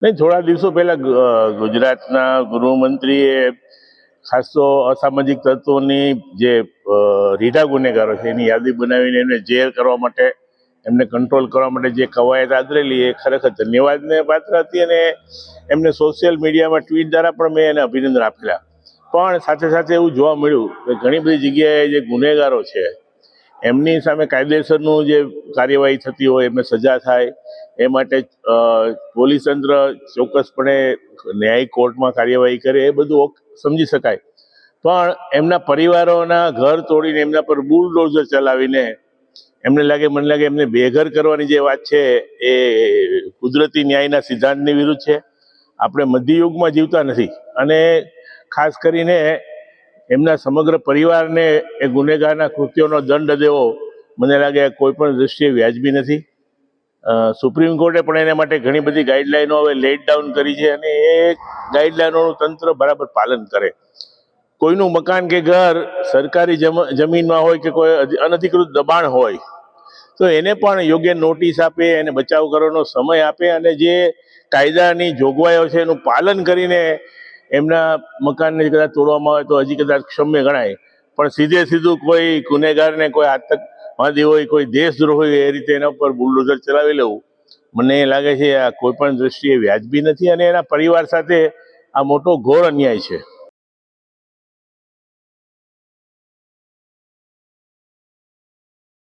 નહીં, થોડા દિવસો પહેલા ગુજરાતના ગૃહમંત્રીએ ખાસ તો અસામાજિક તત્વોની જે રીઢા ગુનેગારો છે એની યાદી બનાવીને એમને જેલ કરવા માટે, એમને કંટ્રોલ કરવા માટે જે કવાયત આદરેલી એ ખરેખર ધન્યવાદને પાત્ર હતી. અને એમને સોશિયલ મીડિયામાં ટ્વીટ દ્વારા પણ મેં એને અભિનંદન આપેલા. પણ સાથે સાથે એવું જોવા મળ્યું કે ઘણી બધી જગ્યાએ જે ગુનેગારો છે એમની સામે કાયદેસરનું જે કાર્યવાહી થતી હોય, એમને સજા થાય એ માટે પોલીસ તંત્ર ચોક્કસપણે ન્યાયિક કોર્ટમાં કાર્યવાહી કરે, એ બધું સમજી શકાય. પણ એમના પરિવારોના ઘર તોડીને એમના પર બુલડોઝર ચલાવીને મને લાગે એમને બેઘર કરવાની જે વાત છે એ કુદરતી ન્યાયના સિદ્ધાંતની વિરુદ્ધ છે. આપણે મધ્યયુગમાં જીવતા નથી. અને ખાસ કરીને એમના સમગ્ર પરિવારને એ ગુનેગારના કૃત્યોનો દંડ દેવો મને લાગે કોઈ પણ દૃષ્ટિએ વ્યાજબી નથી. સુપ્રીમ કોર્ટે પણ એના માટે ઘણી બધી ગાઈડલાઈનો હવે લેટ ડાઉન કરી છે, અને એ ગાઈડલાઈનોનું તંત્ર બરાબર પાલન કરે. કોઈનું મકાન કે ઘર સરકારી જમીનમાં હોય કે કોઈ અનધિકૃત દબાણ હોય તો એને પણ યોગ્ય નોટિસ આપે, એને બચાવ કરવાનો સમય આપે, અને જે કાયદાની જોગવાઈઓ છે એનું પાલન કરીને એમના મકાનને કદાચ તોડવામાં આવે તો હજી કદાચ ક્ષમ્ય ગણાય. પણ સીધું કોઈ ગુનેગારને કોઈ આતંકવાદી હોય, કોઈ દેશદ્રોહ હોય, એ રીતે એના ઉપર બુલડોઝર ચલાવી લેવું મને લાગે છે આ કોઈ પણ દ્રષ્ટિએ વ્યાજબી નથી, અને એના પરિવાર સાથે આ મોટો ઘોર અન્યાય છે.